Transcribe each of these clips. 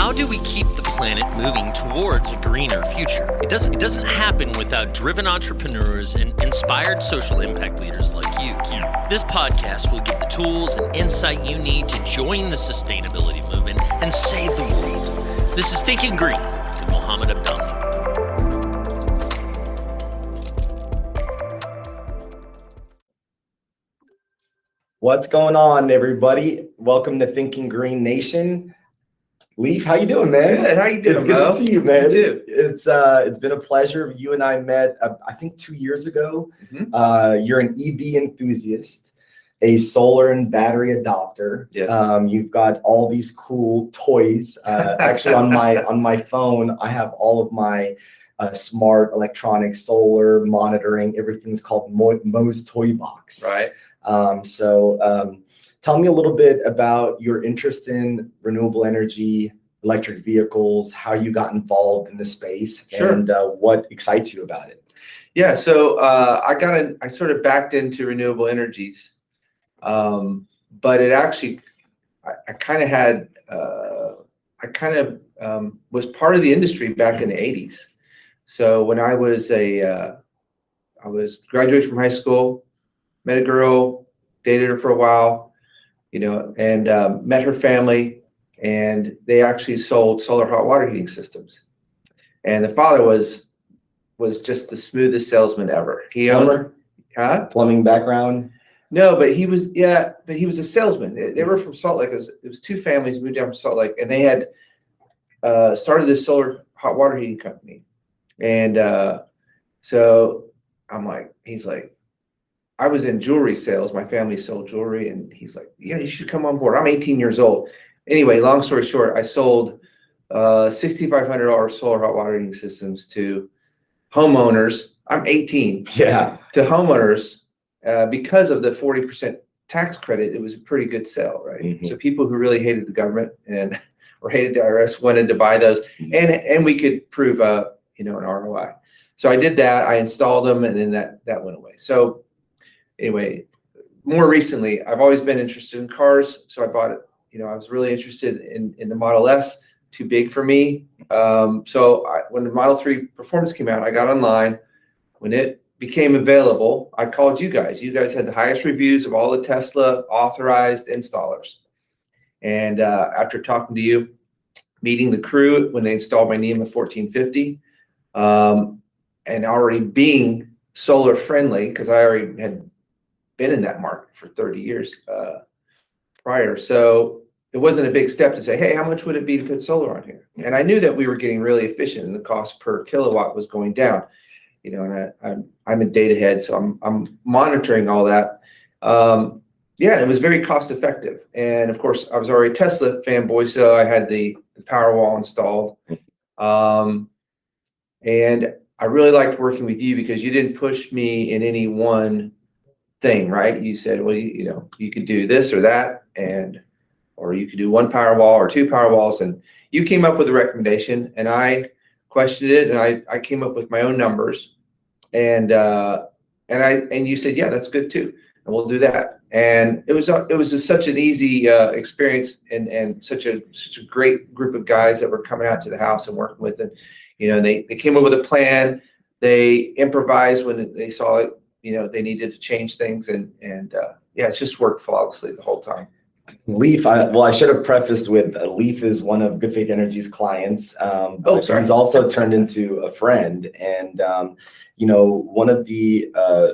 How do we keep the planet moving towards a greener future? It doesn't happen without driven entrepreneurs and inspired social impact leaders like you. This podcast will give the tools and insight you need to join the sustainability movement and save the world. This is Thinking Green with Mohammed and Leif. What's going on, everybody? Welcome to Thinking Green Nation. Leif, how you doing, man? Good. How you doing, It's good to see you, man. You too. It's been a pleasure. You and I met, I think, 2 years ago. You're an EV enthusiast, a solar and battery adopter. Yeah. You've got all these cool toys. Actually, on my phone, I have all of my smart electronic solar monitoring. Everything's called Mo's Toy Box. Right. Tell me a little bit about your interest in renewable energy, electric vehicles, how you got involved in the space, Sure. and what excites you about it. Yeah. So I sort of backed into renewable energies, but it actually, I kind of was part of the industry back in the 80s. So when I was graduated from high school, met a girl, dated her for a while, and met her family, and they actually sold solar hot water heating systems. And the father was just the smoothest salesman ever. He owned, Plumbing background? No, but he was a salesman. They were from Salt Lake. It was two families moved down from Salt Lake, and they had started this solar hot water heating company. And so he's like, I was in jewelry sales. My family sold jewelry, and he's like, yeah, you should come on board. I'm 18 years old. Anyway, long story short, I sold $6,500 solar hot water heating systems to homeowners. I'm 18. Yeah. To homeowners because of the 40% tax credit. It was a pretty good sale, right? Mm-hmm. So people who really hated the government or hated the IRS wanted to buy those, and we could prove an ROI. So I did that. I installed them, and then that went away. So anyway, more recently, I've always been interested in cars, so I bought it. I was really interested in the Model S, too big for me. When the Model 3 Performance came out, I got online. When it became available, I called you guys. You guys had the highest reviews of all the Tesla authorized installers. And after talking to you, meeting the crew when they installed my NEMA 1450, and already being solar friendly, because I already had been in that market for 30 years prior. So it wasn't a big step to say, hey, how much would it be to put solar on here? And I knew that we were getting really efficient and the cost per kilowatt was going down. And I'm a data head, so I'm monitoring all that. It was very cost effective. And of course, I was already a Tesla fanboy, so I had the Powerwall installed. And I really liked working with you because you didn't push me in any one thing, right? You said, well, you could do this or that, or you could do one Powerwall or two Powerwalls, and you came up with a recommendation, and I questioned it, and I came up with my own numbers, and you said, yeah, that's good too, and we'll do that. And it was just such an easy experience, and such a great group of guys that were coming out to the house and working with it. They came up with a plan. They improvised when they saw it. They needed to change things, and it's just worked flawlessly the whole time. Leif, I should have prefaced with Leif is one of Good Faith Energy's clients, but he's also turned into a friend. And, one of the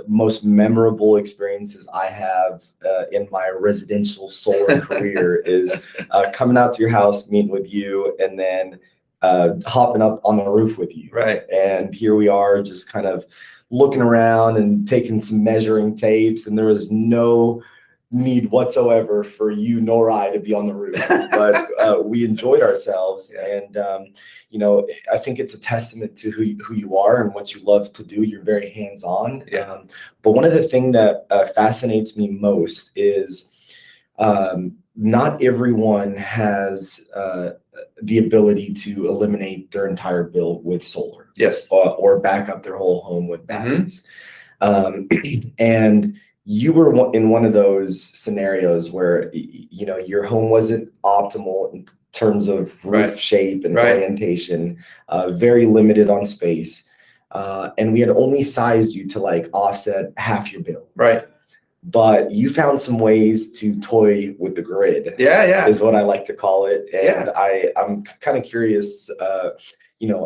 most memorable experiences I have in my residential solar career is coming out to your house, meeting with you, and then hopping up on the roof with you. Right. And here we are just kind of looking around and taking some measuring tapes, and there was no need whatsoever for you nor I to be on the roof, but we enjoyed ourselves. Yeah. And I think it's a testament to who you are and what you love to do. You're very hands-on. Yeah. But one of the things that fascinates me most is not everyone has the ability to eliminate their entire bill with solar. Yes. Or back up their whole home with batteries. And you were in one of those scenarios where your home wasn't optimal terms of roof shape and Right. orientation, very limited on space. And we had only sized you to like offset half your bill. Right. But you found some ways to toy with the grid. Yeah. Is what I like to call it. And Yeah. I'm kind of curious,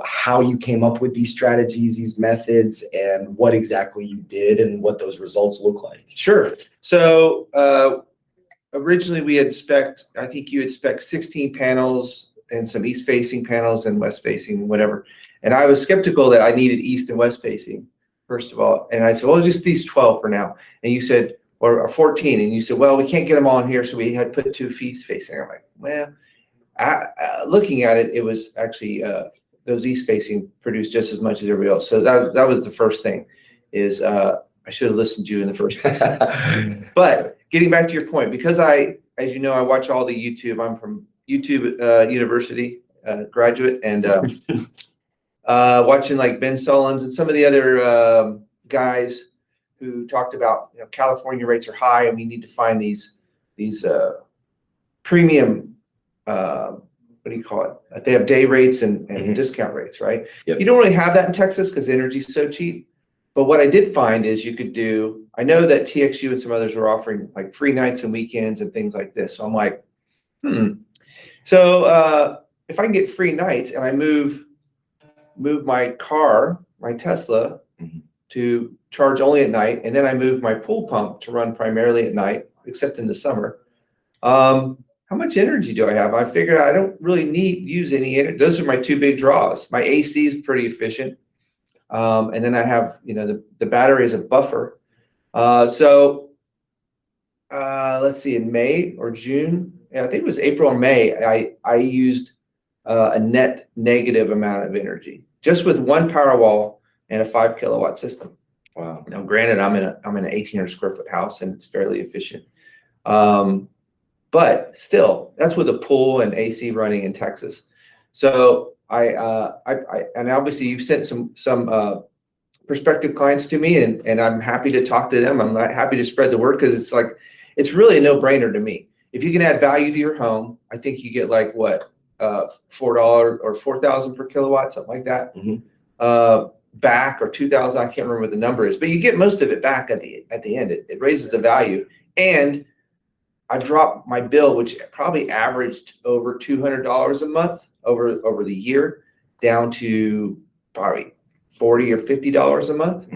how you came up with these strategies, these methods, and what exactly you did and what those results look like. Sure. So originally we had I think you had spec 16 panels and some east facing panels and west facing, whatever. And I was skeptical that I needed east and west facing, first of all. And I said, well, just these 12 for now. And you said, or 14. And you said, well, we can't get them all in here. So we had put 2 east facing. I'm like, well, looking at it, it was actually those east facing produced just as much as everybody else. So that was the first thing is I should have listened to you in the first place. But getting back to your point, because as you know, I watch all the YouTube. I'm from YouTube University graduate, and watching like Ben Sullins and some of the other guys who talked about California rates are high, and we need to find these premium. What do you call it? They have day rates and discount rates, right? Yep. You don't really have that in Texas because energy is so cheap. But what I did find is you could do, I know that TXU and some others were offering like free nights and weekends and things like this. So I'm like, So if I can get free nights and I move my car, my Tesla, to charge only at night, and then I move my pool pump to run primarily at night, except in the summer, how much energy do I have? I figured I don't really use any energy. Those are my 2 big draws. My AC is pretty efficient. And then I have, the battery as a buffer. So let's see, in May or June, I think it was April or May, I used a net negative amount of energy just with 1 Powerwall and a 5 kilowatt system. Wow. Now, granted, I'm in an 1,800 square foot house and it's fairly efficient. But still, that's with a pool and AC running in Texas. So I and obviously you've sent some prospective clients to me, and I'm happy to talk to them. I'm not happy to spread the word because it's really a no-brainer to me. If you can add value to your home, I think you get like what $4 or 4,000 per kilowatt, something like that. Back, or 2,000, I can't remember what the number is, but you get most of it back at the end. It raises the value, and I dropped my bill, which probably averaged over $200 a month over the year, down to probably $40 or $50 a month.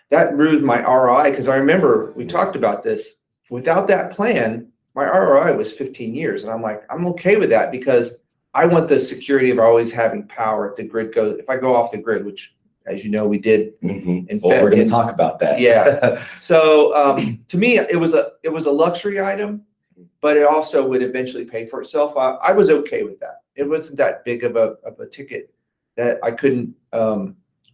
That improved my ROI, because I remember we talked about this. Without that plan, my ROI was 15 years, and I'm like, I'm okay with that because I want the security of always having power if the grid goes. If I go off the grid, which, as you know, we did. We're going to talk about that. Yeah. So to me, it was a luxury item, but it also would eventually pay for itself. I was okay with that. It wasn't that big of a ticket that I couldn't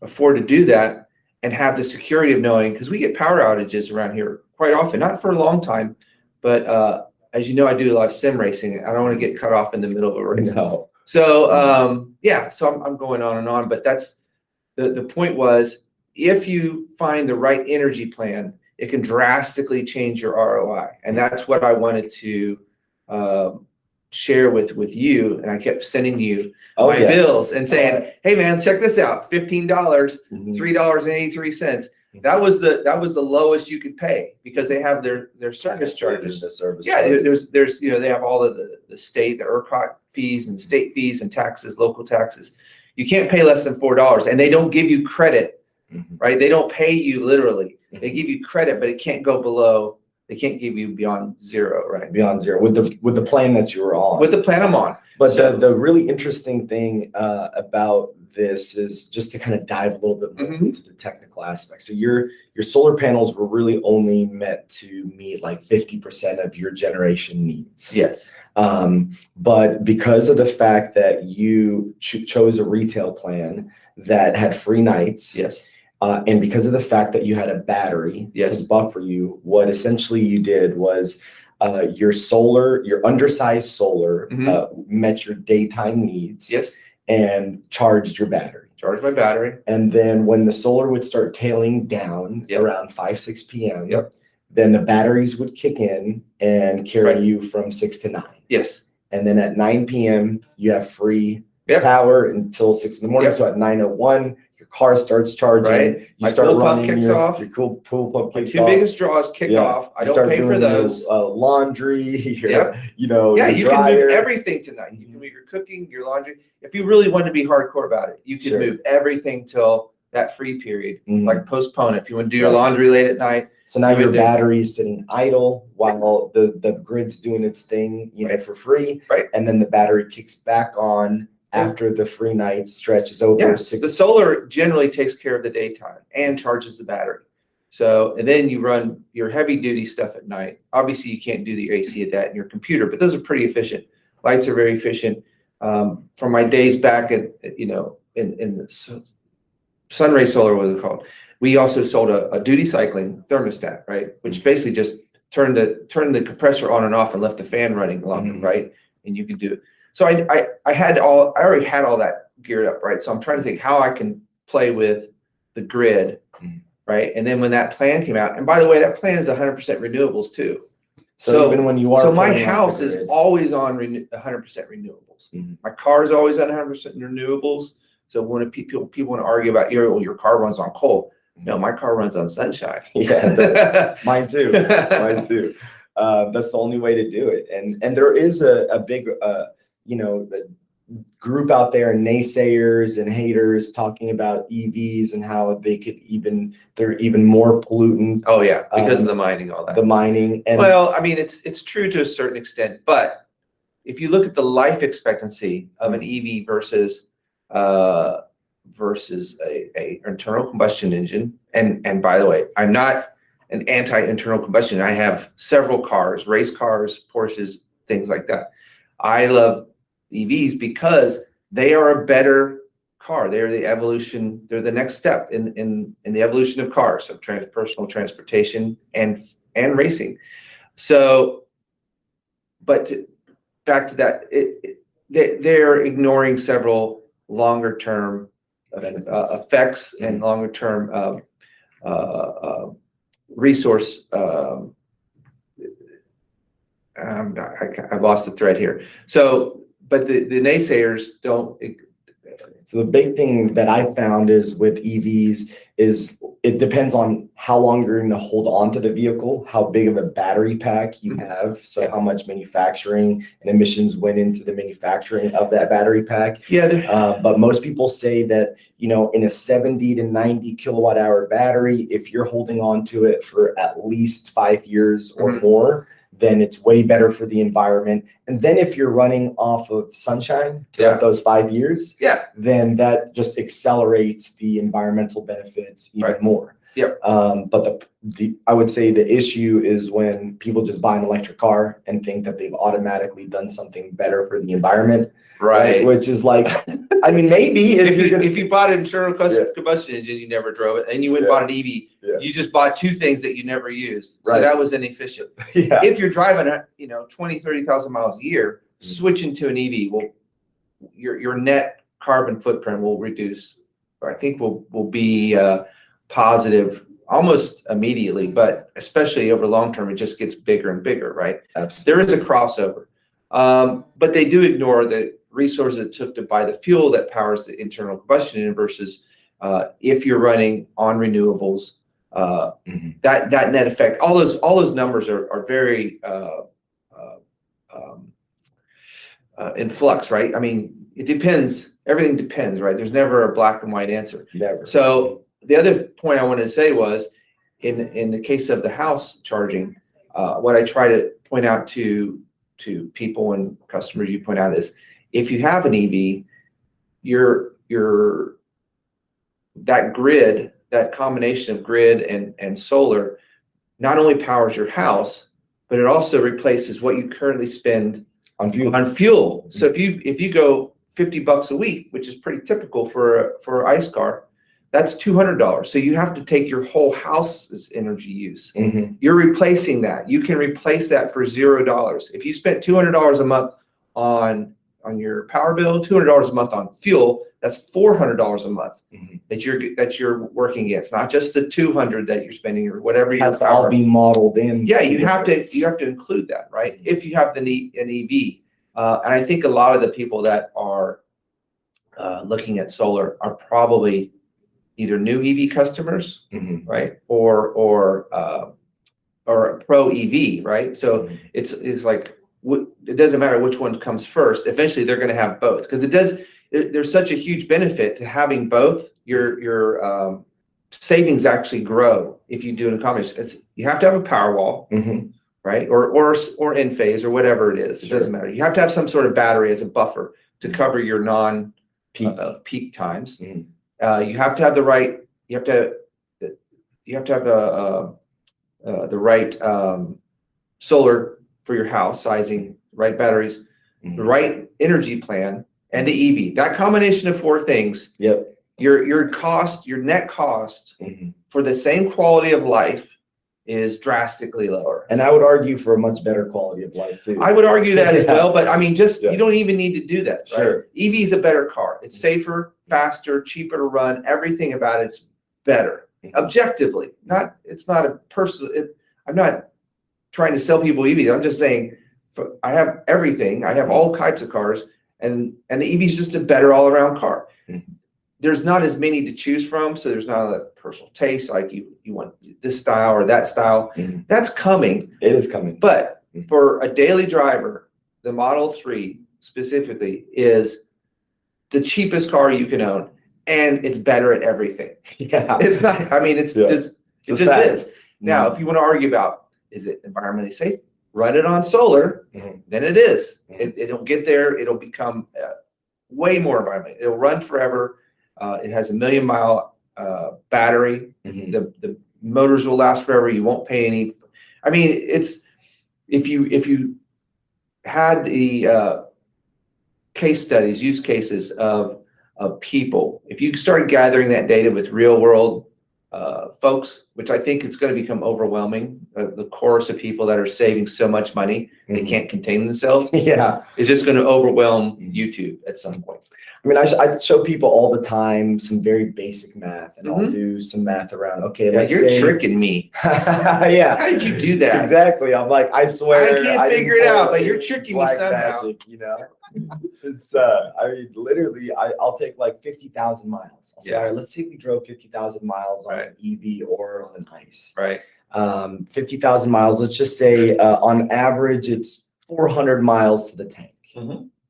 afford to do that and have the security of knowing, because we get power outages around here quite often, not for a long time, but as you know, I do a lot of sim racing. I don't want to get cut off in the middle of a race. No. So so I'm going on and on, but that's the point was, if you find the right energy plan, it can drastically change your ROI. And that's what I wanted to share with you. And I kept sending you my bills and saying, hey man, check this out. $15, $3.83. That was the lowest you could pay, because they have their service charges. There's they have all of the state, the ERCOT fees and state fees and taxes, local taxes. You can't pay less than $4, and they don't give you credit, right? They don't pay you literally. They give you credit, but it can't go below. They can't give you beyond zero, right? Beyond zero with the plan that you were on. With the plan I'm on. But the really interesting thing about this is just to kind of dive a little bit more into the technical aspect. So your solar panels were really only meant to meet like 50% of your generation needs. Yes. But because of the fact that you chose a retail plan that had free nights. Yes. And because of the fact that you had a battery to buffer you, what essentially you did was your undersized solar met your daytime needs. Yes. And charged your battery. Charged my battery. And then when the solar would start tailing down around 5-6 p.m., then the batteries would kick in and carry you from 6 to 9. Yes. and then at 9 p.m. you have free Yep. power until 6 in the morning. Yep. So at 9:01, your car starts charging. Right. You My start pool pump running kicks your, off. your cool pool pump My kicks two off. biggest draws kick off. I You don't start pay for doing those. Your, laundry, your, Yep. your You can dryer. move everything tonight. You can move your cooking, your laundry. If you really want to be hardcore about it, you can Sure. move everything till that free period, like postpone it. If you want to do your Right. laundry late at night. So now your battery's sitting idle while the grid's doing its thing, Right. for free. Right. And then the battery kicks back on after the free night stretch is over. Yeah, the solar generally takes care of the daytime and charges the battery. So, and then you run your heavy duty stuff at night. Obviously you can't do the AC at that in your computer, but those are pretty efficient. Lights are very efficient. From my days back at in the Sunray Solar, what was it called? We also sold a duty cycling thermostat, right? Which basically just turned the compressor on and off and left the fan running longer, right? And you could do it. So I already had all that geared up, right? So I'm trying to think how I can play with the grid, right? And then when that plan came out, and by the way, that plan is 100% renewables too. So even when you are, so my house is always on 100% renewables. My car is always on 100% renewables. So when people want to argue about your car runs on coal, no, my car runs on sunshine. Yeah, mine too. Mine too. That's the only way to do it. And there is a big the group out there, naysayers and haters talking about EVs and how they're even more pollutant. Oh yeah, because of the mining, all that. The mining. And well, I mean, it's true to a certain extent, but if you look at the life expectancy of an EV versus a internal combustion engine, and by the way, I'm not an anti-internal combustion. I have several cars, race cars, Porsches, things like that. I love EVs because they are a better car. They're the evolution. They're the next step in the evolution of cars, of personal transportation and racing. So, but back to that, they're ignoring several longer term effects and longer term resource. I've lost the thread here. So, but the naysayers don't. So the big thing that I found is with EVs is it depends on how long you're going to hold on to the vehicle, how big of a battery pack you have. So how much manufacturing and emissions went into the manufacturing of that battery pack. Yeah. But most people say that, in a 70 to 90 kilowatt hour battery, if you're holding on to it for at least 5 years or more, then it's way better for the environment. And then if you're running off of sunshine throughout those 5 years, then that just accelerates the environmental benefits even more. Yep. But I would say the issue is when people just buy an electric car and think that they've automatically done something better for the environment. Right. Which is like, I mean, maybe if you bought an internal combustion engine, you never drove it, and you went and bought an EV, you just bought two things that you never used. So that was inefficient. If you're driving, 20, 30,000 miles a year, switching to an EV will, your net carbon footprint will reduce. I think will be positive almost immediately, but especially over long term, it just gets bigger and bigger, right? Absolutely. There is a crossover, but they do ignore the resources it took to buy the fuel that powers the internal combustion engine versus if you're running on renewables, that net effect. All those numbers are very in flux, right? I mean, it depends. Everything depends, right? There's never a black and white answer. Never. So the other point I wanted to say was, in the case of the house charging, what I try to point out to people and customers, you point out, is if you have an EV, that grid, that combination of grid and solar, not only powers your house, but it also replaces what you currently spend on fuel. So if you go $50 a week, which is pretty typical for an ICE car, that's $200. So you have to take your whole house's energy use. You're replacing that. You can replace that for $0. If you spent $200 a month on your power bill, $200 a month on fuel, that's $400 a month that you're working against. Not just the $200 that you're spending or whatever. It has to all be modeled in. Yeah, you have to include that, right? If you have an EV, And I think a lot of the people that are looking at solar are probably either new EV customers, right, or pro EV, right? So it's like it doesn't matter which one comes first. Eventually, they're going to have both because there's such a huge benefit to having both. Your savings actually grow if you do it in combination. You have to have a power wall, right, or in phase or whatever it is. It doesn't matter. You have to have some sort of battery as a buffer to cover your non-peak times. You have to have the right. You have to have the right solar for your house sizing, right batteries, the right energy plan, and the EV. That combination of four things. Yep. Your net cost for the same quality of life is drastically lower. And I would argue for a much better quality of life too. I would argue that as well, but I mean, you don't even need to do that. Right? Sure. EV is a better car. It's safer, faster, cheaper to run. Everything about it's better. Objectively, it's not a personal. I'm not trying to sell people EVs. I'm just saying, I have everything. I have all types of cars, and the EV is just a better all around car. There's not as many to choose from, so there's not a personal taste like you want this style or that style. That's coming. It is coming. But for a daily driver, the Model 3 specifically is the cheapest car you can own, and it's better at everything. Yeah. It's not. I mean, it just is. Now, if you want to argue about is it environmentally safe, run it on solar, then it is. It'll get there. It'll become way more environmental. It'll run forever. It has a 1,000,000-mile battery. The motors will last forever. You won't pay any. I mean, it's if you had the case studies, use cases of people, if you started gathering that data with real world folks, which I think it's going to become overwhelming, the chorus of people that are saving so much money they can't contain themselves. Yeah, is just going to overwhelm YouTube at some point. I mean, I show people all the time some very basic math, and I'll do some math around. Okay, yeah, you're tricking me. Yeah. How did you do that? Exactly. I'm like, I swear. I can't figure it out, but you're tricking me somehow. Magic, it's I mean, literally, I'll take like 50,000 miles. I'll say, all right, let's say we drove 50,000 miles on an EV or on an ICE. Right. 50,000 miles. Let's just say on average, it's 400 miles to the tank.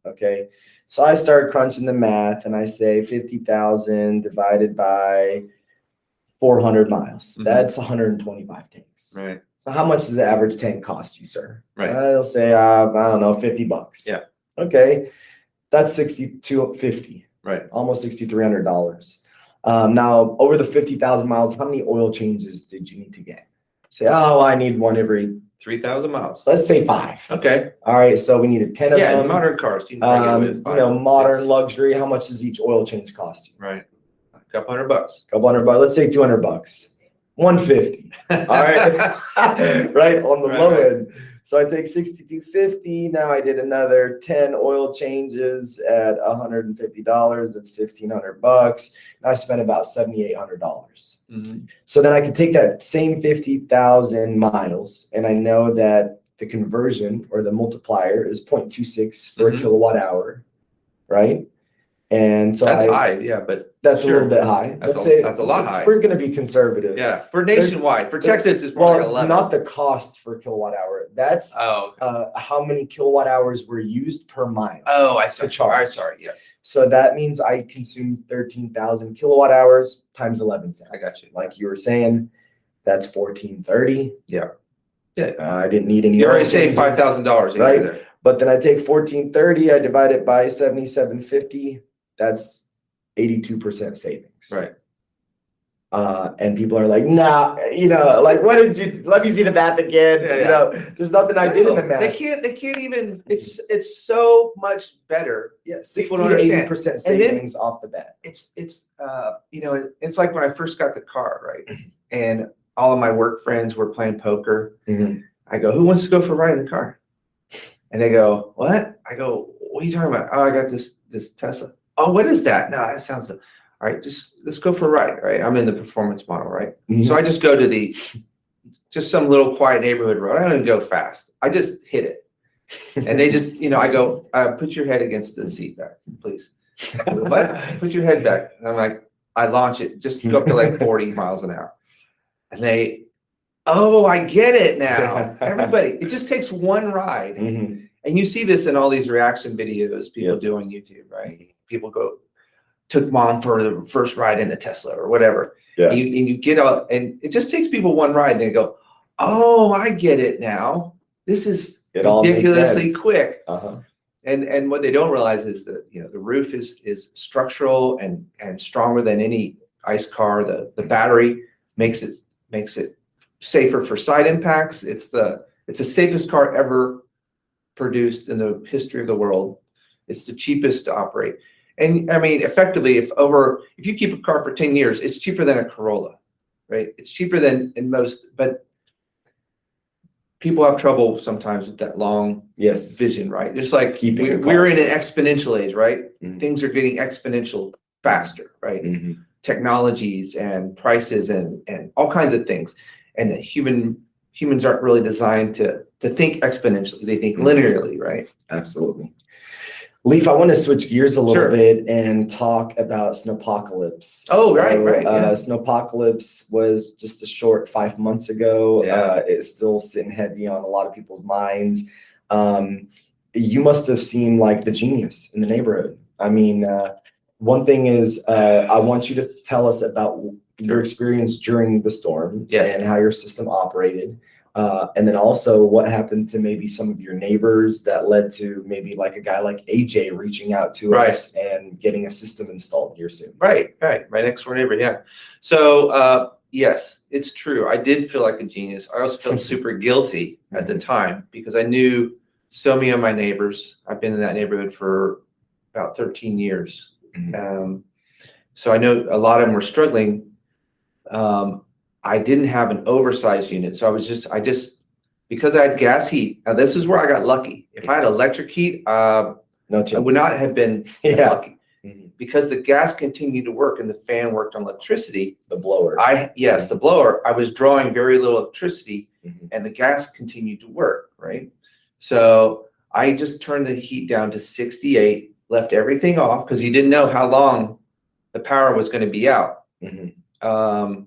Okay. So I start crunching the math and I say 50,000 divided by 400 miles. That's 125 tanks. Right. So how much does the average tank cost you, sir? Right. They'll say, I don't know, $50. Yeah. Okay. That's $6,250. Right. Almost $6,300. Now, over the 50,000 miles, how many oil changes did you need to get? Say, oh, I need one every 3,000 miles. Let's say 5. Okay. All right. So we needed 10 of them. Yeah, modern cars. You can modern luxury. How much does each oil change cost you? Right. A couple $100. $200. Let's say $200. 150. All right. Right on the low end. So I take 6,250. Now I did another 10 oil changes at $150. That's $1,500. And I spent about $7,800. So then I can take that same 50,000 miles, and I know that the conversion or the multiplier is 0.26 for a kilowatt hour, right? And so that's high, yeah, but that's a little bit high. That's a lot high. We're going to be conservative. Yeah, for nationwide. For Texas, it's more like 11. Not the cost per kilowatt hour. That's how many kilowatt hours were used per mile. Oh, I see. Sorry. Yes. So that means I consumed 13,000 kilowatt hours times 11 cents. I got you. Like you were saying, that's 1,430. Yeah. I didn't need any. You already saved $5,000, right? There. But then I take 1,430. I divide it by 7,750. That's 82% savings. Right. And people are like, nah, like, what did you, let me see the math again. There's nothing I did in the math. They can't even, it's so much better. Yeah. 60 to 80% savings off the bat. It's like when I first got the car, right? And all of my work friends were playing poker. I go, who wants to go for a ride in the car? And they go, what? I go, what are you talking about? Oh, I got this Tesla. Oh, what is that? No, that sounds, all right, let's go for a ride, right? I'm in the performance model, right? So I just go to just some little quiet neighborhood road. I don't even go fast. I just hit it. And they just, I go, put your head against the seat back, please. What? Put your head back. And I'm like, I launch it, just go up to like 40 miles an hour. And they, oh, I get it now. Everybody, it just takes one ride. Mm-hmm. And you see this in all these reaction videos people do on YouTube, right? People took mom for the first ride in a Tesla or whatever. Yeah. And you get out, and it just takes people one ride, and they go, oh, I get it now. This is ridiculously quick. Uh-huh. And what they don't realize is that the roof is structural and stronger than any ICE car. The battery makes it safer for side impacts. It's the safest car ever produced in the history of the world. It's the cheapest to operate. And I mean, effectively, if you keep a car for 10 years, it's cheaper than a Corolla, right? It's cheaper than in most, but people have trouble sometimes with that long vision, right? Just like we're in an exponential age, right? Mm-hmm. Things are getting exponential faster, right? Mm-hmm. Technologies and prices and all kinds of things. And humans aren't really designed to think exponentially. They think linearly, right? Absolutely. Leif, I want to switch gears a little bit and talk about snowpocalypse. Oh, right. Yeah. Snowpocalypse was just a short 5 months ago. Yeah. It's still sitting heavy on a lot of people's minds. You must have seen like the genius in the neighborhood. I mean, one thing is, I want you to tell us about your experience during the storm and how your system operated. And then also what happened to maybe some of your neighbors that led to maybe like a guy like AJ reaching out to us and getting a system installed here soon. Right. My next door neighbor. Yeah. So, yes, it's true. I did feel like a genius. I also felt super guilty at the time because I knew so many of my neighbors. I've been in that neighborhood for about 13 years. Mm-hmm. So I know a lot of them were struggling. I didn't have an oversized unit. So I just, because I had gas heat, now this is where I got lucky. If I had electric heat, I would not have been lucky. Mm-hmm. Because the gas continued to work and the fan worked on electricity. The blower. The blower, I was drawing very little electricity and the gas continued to work, right? So I just turned the heat down to 68, left everything off because you didn't know how long the power was going to be out. Mm-hmm.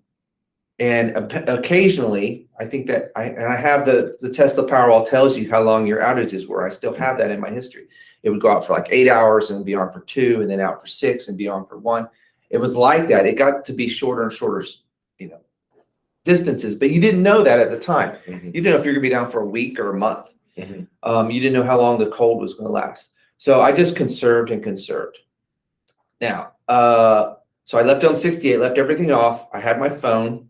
And occasionally, I think that I have the Tesla Powerwall tells you how long your outages were. I still have that in my history. It would go out for like 8 hours and be on for 2, and then out for 6 and be on for 1. It was like that. It got to be shorter and shorter, distances, but you didn't know that at the time. Mm-hmm. You didn't know if you're gonna be down for a week or a month. Mm-hmm. You didn't know how long the cold was gonna last. So I just conserved. Now, so I left on 68, left everything off. I had my phone.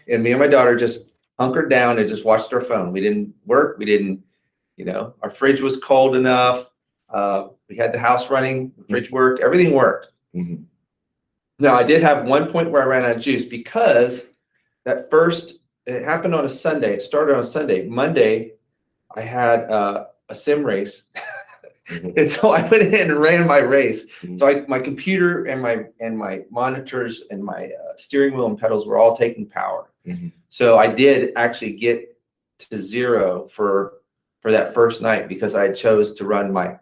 And me and my daughter just hunkered down and just watched our phone. We didn't work. We didn't, our fridge was cold enough. We had the house running, the fridge worked, everything worked. Mm-hmm. Now I did have one point where I ran out of juice because it happened on a Sunday. It started on a Sunday. Monday, I had a sim race. And so I went in and ran my race. So my computer and my monitors and my steering wheel and pedals were all taking power. So I did actually get to 0 for that first night because I chose to run my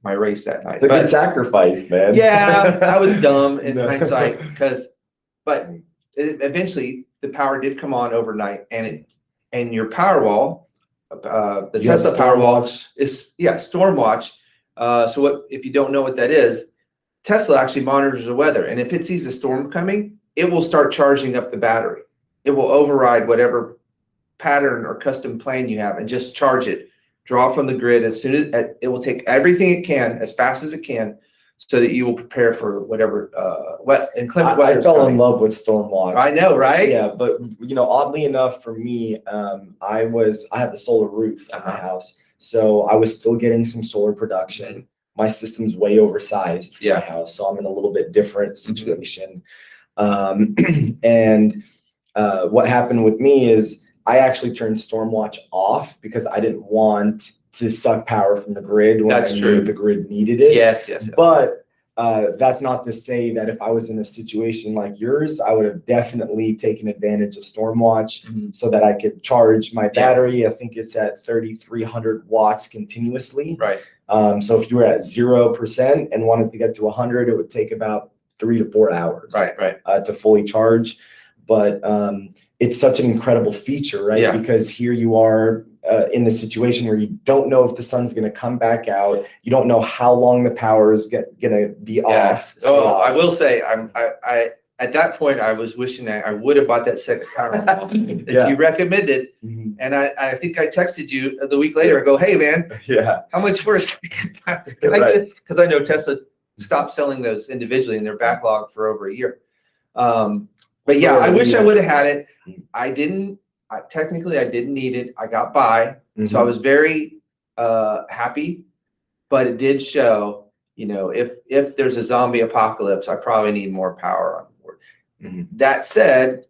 race that night. It's a good sacrifice, man. Yeah, I was dumb in hindsight but eventually the power did come on overnight and your Powerwall. The Tesla Powerwall is Storm Watch. So if you don't know what that is, Tesla actually monitors the weather, and if it sees a storm coming, it will start charging up the battery. It will override whatever pattern or custom plan you have and just charge it. Draw from the grid as soon as it will take everything it can as fast as it can, so that you will prepare for whatever wet and inclement weather. I fell in love with Storm Watch. I know, right? Yeah, but oddly enough for me, I have the solar roof at my house, so I was still getting some solar production. Mm-hmm. My system's way oversized for my house, so I'm in a little bit different situation. And what happened with me is I actually turned Storm Watch off because I didn't want to suck power from the grid when I knew the grid needed it. Yes. But that's not to say that if I was in a situation like yours, I would have definitely taken advantage of Stormwatch so that I could charge my battery. I think it's at 3,300 watts continuously. Right. So if you were at 0% and wanted to get to 100, it would take about 3 to 4 hours. Right. To fully charge. But it's such an incredible feature, right? Yeah. Because here you are in a situation where you don't know if the sun's going to come back out. You don't know how long the power is going to be off. Oh, I will say, I at that point, I was wishing I would have bought that second power wall that you recommended. And I think I texted you the week later. I go, hey man, how much for a second power? Because I know Tesla stopped selling those individually in their backlog for over a year. But yeah, I wish I would have had it. I didn't. Technically, I didn't need it. I got by, so I was very happy. But it did show, if there's a zombie apocalypse, I probably need more power on board. That said,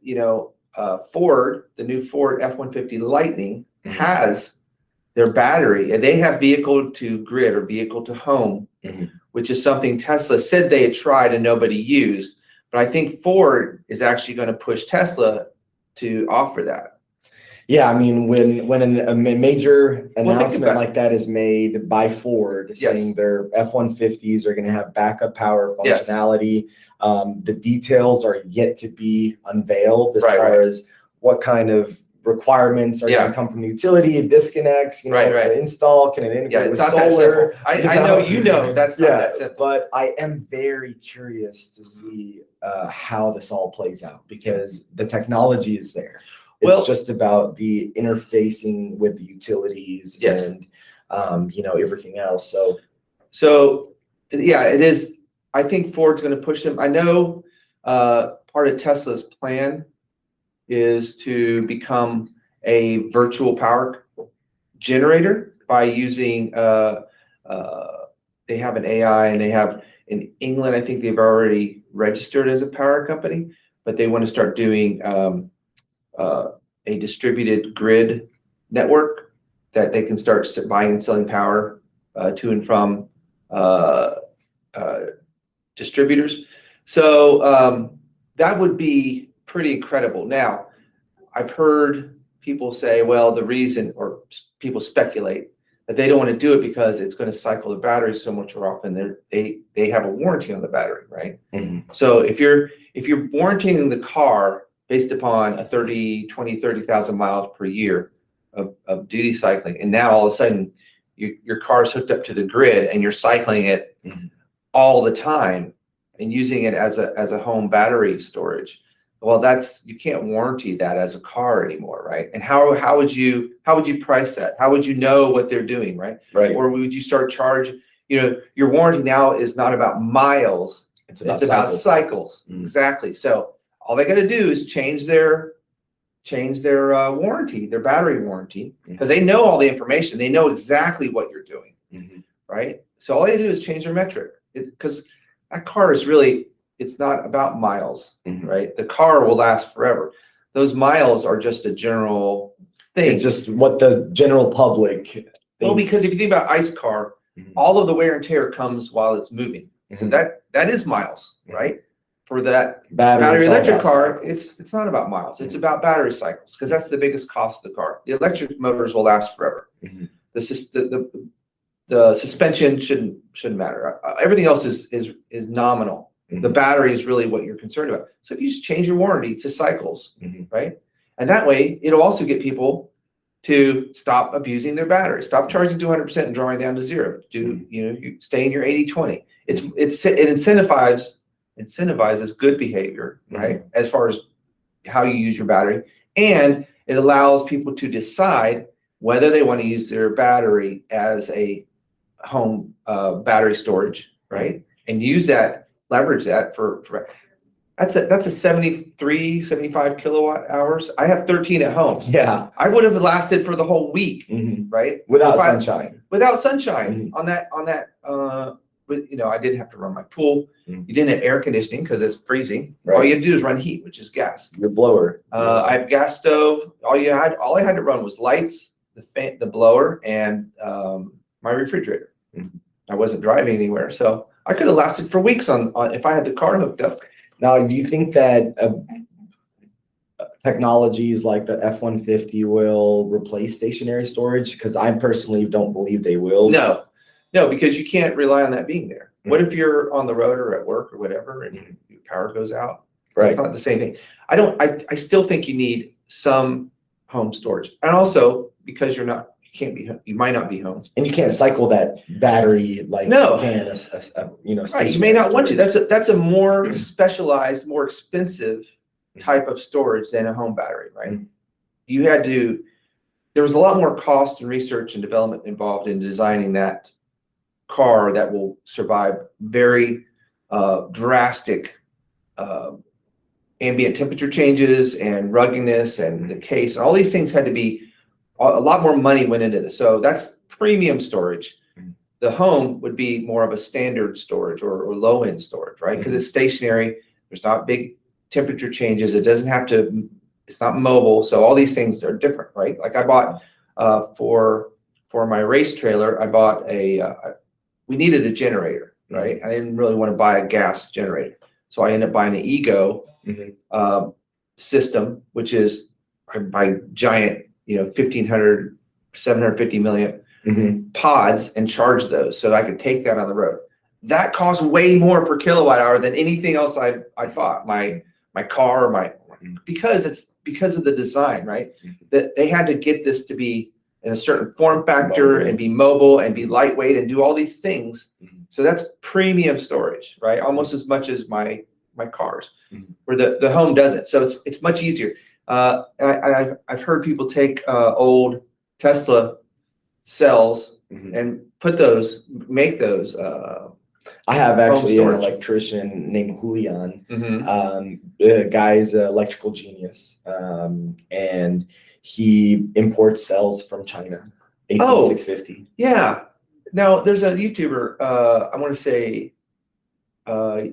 Ford, the new Ford F-150 Lightning has their battery, and they have vehicle to grid or vehicle to home, which is something Tesla said they had tried and nobody used. But I think Ford is actually going to push Tesla to offer that. Yeah, I mean, when a major announcement like that is made by Ford saying their F-150s are going to have backup power functionality, the details are yet to be unveiled as far as what kind of requirements are going to come from the utility, disconnects, install, can it integrate with solar? I know that's not that simple. But I am very curious to see how this all plays out, because the technology is there. It's just about the interfacing with the utilities and everything else. So yeah, it is. I think Ford's going to push them. I know part of Tesla's plan is to become a virtual power generator by using they have an AI, and they have in England, I think they've already registered as a power company, but they want to start doing a distributed grid network that they can start buying and selling power to and from distributors. So that would be pretty incredible. Now, I've heard people say, well, the reason, or people speculate that they don't want to do it because it's going to cycle the battery so much more often. They have a warranty on the battery, right? So if you're warranting the car based upon a 30,000 miles per year of duty cycling, and now all of a sudden your car is hooked up to the grid and you're cycling it all the time and using it as a home battery storage, well, you can't warranty that as a car anymore, right? And how would you price that? How would you know what they're doing, right? Or would you start charging? Your warranty now is not about miles; it's about cycles. Exactly. So all they got to do is change their warranty, their battery warranty, because they know all the information. They know exactly what you're doing, right? So all they do is change their metric, because that car is really, it's not about miles, right? The car will last forever. Those miles are just a general thing. It's just what the general public thinks. Well, because if you think about ICE car, all of the wear and tear comes while it's moving. So that is miles, right? For that battery electric car, it's not about miles. It's about battery cycles, because that's the biggest cost of the car. The electric motors will last forever. The suspension shouldn't matter. Everything else is nominal. The battery is really what you're concerned about. So if you just change your warranty to cycles, right? And that way, it'll also get people to stop abusing their battery, stop charging to 100% and drawing down to zero. You stay in your 80-20. It incentivizes good behavior, right? As far as how you use your battery, and it allows people to decide whether they want to use their battery as a home battery storage, right? And leverage that for that's a 75 kilowatt hours. I have 13 at home. Yeah, I would have lasted for the whole week, right? Without sunshine on that. But I didn't have to run my pool. You didn't have air conditioning because it's freezing. All you had to do is run heat, which is gas. Your blower. I have gas stove. All I had to run was lights, the blower, and my refrigerator. I wasn't driving anywhere. So I could have lasted for weeks on if I had the car hooked up. Now, do you think that technologies like the F-150 will replace stationary storage? Because I personally don't believe they will. No, because you can't rely on that being there. What if you're on the road or at work or whatever and your power goes out? Right. It's not the same thing. I still think you need some home storage. And also because you might not be home. And you can't cycle that battery like No. you can Right. You may not want to. That's a more specialized, more expensive type of storage than a home battery, right? There was a lot more cost and research and development involved in designing that car that will survive very drastic ambient temperature changes and ruggedness and the case. And all these things had to be, a lot more money went into this. So that's premium storage. The home would be more of a standard storage or low end storage, right? Because it's stationary. There's not big temperature changes. It's not mobile. So all these things are different, right? Like I bought for my race trailer, I bought we needed a generator, right? I didn't really want to buy a gas generator. So I ended up buying an Ego system, which is I buy giant, 1,500, 750 milliamp pods and charge those so that I could take that on the road. That costs way more per kilowatt hour than anything else I bought. My car, because of the design, right? That they had to get this to be in a certain form factor and be mobile and be lightweight and do all these things. So that's premium storage, right? Almost as much as my cars, where the home doesn't. So it's much easier. I've heard people take old Tesla cells and make those. I have actually an electrician named Julian. The guy's an electrical genius, and he imports cells from China. 18650. Yeah. Now there's a YouTuber. I want to say, I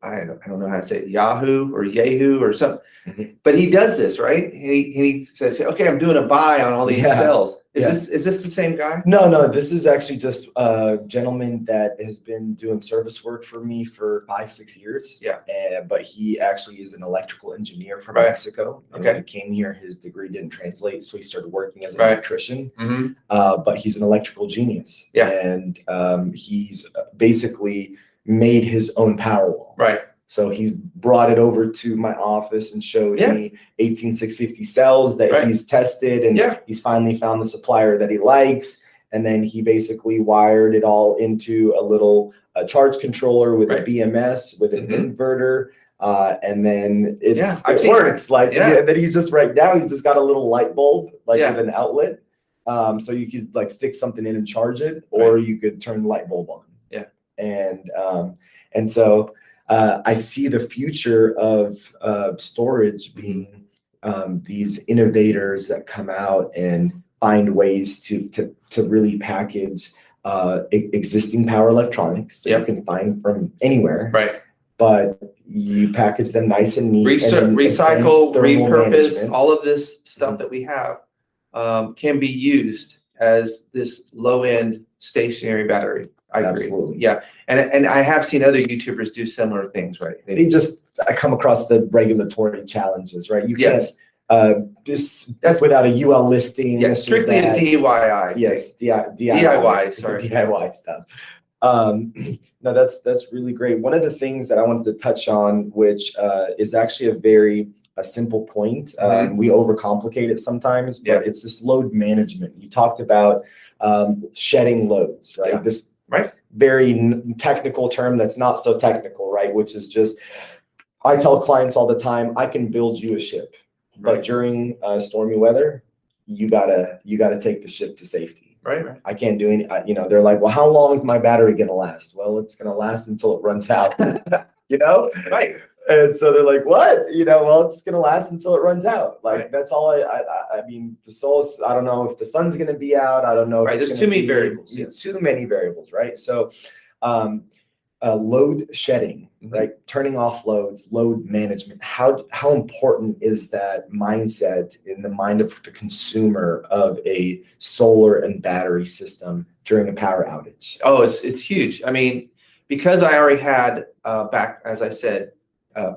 don't know how to say it, Yahoo or something, but he does this, right? He says, "Okay, I'm doing a buy on all these cells." Is this the same guy? No. This is actually just a gentleman that has been doing service work for me for 5-6 years. Yeah. But he actually is an electrical engineer from Mexico. And when he came here, his degree didn't translate, so he started working as an electrician. But he's an electrical genius. Yeah. And he's basically made his own power wall. Right. So he brought it over to my office and showed me 18650 cells that he's tested, and he's finally found the supplier that he likes. And then he basically wired it all into a little charge controller with a BMS with an inverter. And then it works. That he's just right now, he's just got a little light bulb with an outlet. So you could stick something in and charge it, or you could turn the light bulb on. Yeah. And so I see the future of storage being these innovators that come out and find ways to really package existing power electronics that you can find from anywhere. Right. But you package them nice and neat. Recycle, repurpose, all of this stuff that we have can be used as this low-end stationary battery. I agree. Absolutely. Yeah. And I have seen other YouTubers do similar things, right? I come across the regulatory challenges, right? You can't that's without a UL listing. Yeah, strictly a DIY. Yes, DIY, sorry. DIY stuff. No, that's really great. One of the things that I wanted to touch on, which is actually a simple point. We overcomplicate it sometimes, but it's this load management. You talked about shedding loads, right? Yeah. This very technical term that's not so technical, right? Which is just, I tell clients all the time, I can build you a ship, but during stormy weather, you gotta take the ship to safety. Right. I can't do any. They're like, well, how long is my battery gonna last? Well, it's gonna last until it runs out. Right. And so they're like, what? Well, it's going to last until it runs out. That's all I mean, the solar, I don't know if the sun's going to be out. I don't know. If there's too many variables. Too many variables, right? So load shedding, right? Turning off loads, load management. How important is that mindset in the mind of the consumer of a solar and battery system during a power outage? Oh, it's huge. I mean, because I already had as I said,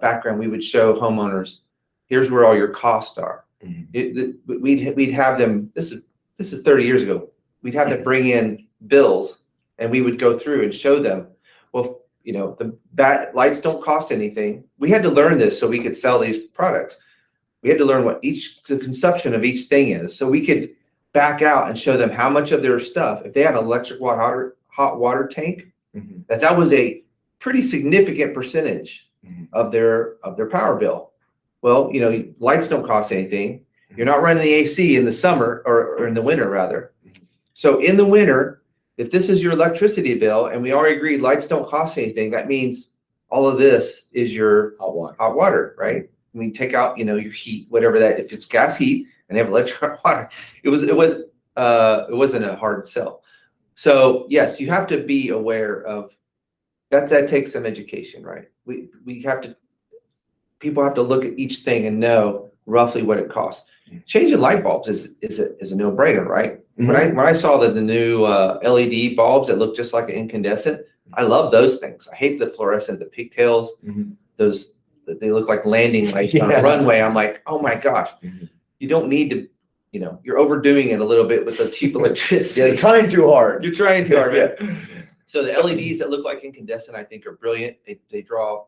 background, we would show homeowners, here's where all your costs are. We'd have them. This is 30 years ago. We'd have them bring in bills, and we would go through and show them. Well, the lights don't cost anything. We had to learn this so we could sell these products. We had to learn what the consumption of each thing is, so we could back out and show them how much of their stuff. If they had an electric hot water tank, that was a pretty significant percentage of their power bill. Well, lights don't cost anything. You're not running the AC in the summer or in the winter rather. So in the winter, if this is your electricity bill, and we already agreed lights don't cost anything, that means all of this is your hot water, right? I mean, take out, your heat, whatever that, if it's gas heat and they have electric water, it wasn't a hard sell. So yes, you have to be aware of that. That takes some education, right? People have to look at each thing and know roughly what it costs. Changing light bulbs is a no-brainer, right? When I saw the new LED bulbs that look just like an incandescent, I love those things. I hate the fluorescent, the pigtails, those that they look like landing lights on a runway. I'm like, oh my gosh, you don't need to. You're overdoing it a little bit with the cheap electricity. You're trying too hard. You're trying too hard. Yeah. So the LEDs that look like incandescent, I think, are brilliant. They draw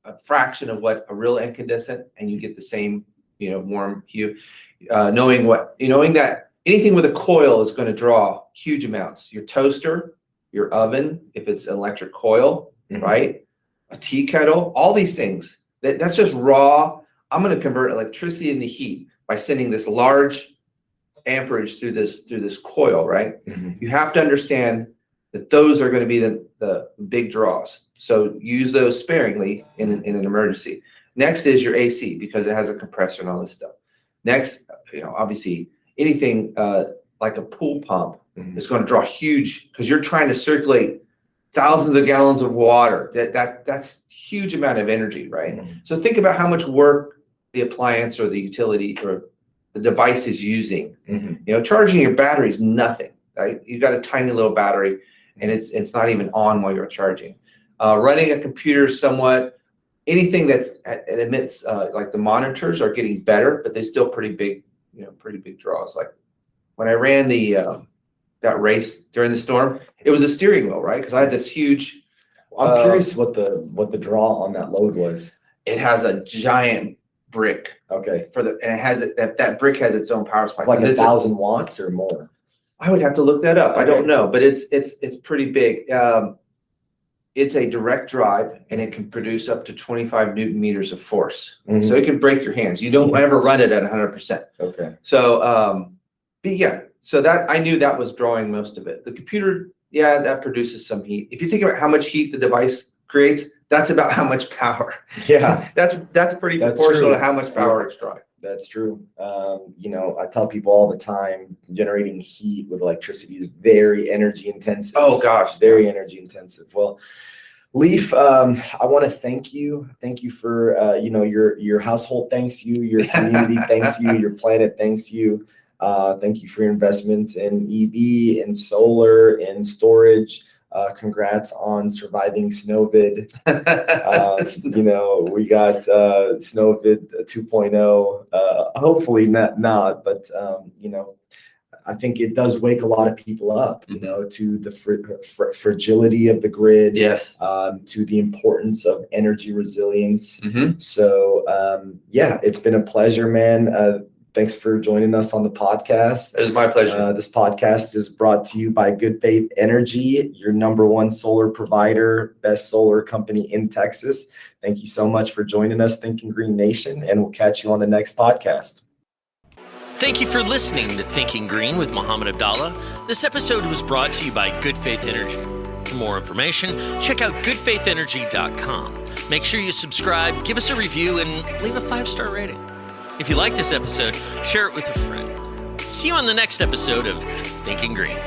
a fraction of what a real incandescent, and you get the same, warm hue. Knowing that anything with a coil is going to draw huge amounts. Your toaster, your oven, if it's an electric coil, right? A tea kettle, all these things. That's just raw. I'm going to convert electricity into heat by sending this large amperage through this coil, right? You have to understand that those are going to be the big draws. So use those sparingly in an emergency. Next is your AC, because it has a compressor and all this stuff. Next, obviously anything like a pool pump is going to draw huge, because you're trying to circulate thousands of gallons of water. That's huge amount of energy, right? So think about how much work the appliance or the utility or the device is using. Charging your battery is nothing, right? You've got a tiny little battery, and it's not even on while you're charging. Running a computer somewhat, anything it emits, like the monitors are getting better, but they're still pretty big draws. Like when I ran that race during the storm, it was a steering wheel, right? Because I had this huge. I'm curious what the draw on that load was. It has a giant brick. Okay. And it has that brick has its own power supply. It's like 1,000 watts or more. I would have to look that up. Okay. I don't know, but it's pretty big. It's a direct drive, and it can produce up to 25 Newton meters of force. So it can break your hands. You don't ever run it at 100%. Okay. So, but yeah, so that I knew that was drawing most of it. The computer, yeah, that produces some heat. If you think about how much heat the device creates, that's about how much power. Yeah. That's pretty proportional to how much power it's drawing. That's true. I tell people all the time, generating heat with electricity is very energy intensive. Oh gosh, very energy intensive. Well, Leif, I want to thank you. Thank you for your household thanks you, your community thanks you, your planet thanks you. Thank you for your investments in EV and solar and storage. Congrats on surviving Snowvid. We got Snowvid 2.0. Hopefully not, but I think it does wake a lot of people up, to the fragility of the grid. Yes. To the importance of energy resilience. So it's been a pleasure, man. Thanks for joining us on the podcast. It was my pleasure. This podcast is brought to you by Good Faith Energy, your #1 solar provider, best solar company in Texas. Thank you so much for joining us, Thinking Green Nation, and we'll catch you on the next podcast. Thank you for listening to Thinking Green with Mohammed Abdallah. This episode was brought to you by Good Faith Energy. For more information, check out goodfaitenergy.com. Make sure you subscribe, give us a review, and leave a 5-star rating. If you like this episode, share it with a friend. See you on the next episode of Thinking Green.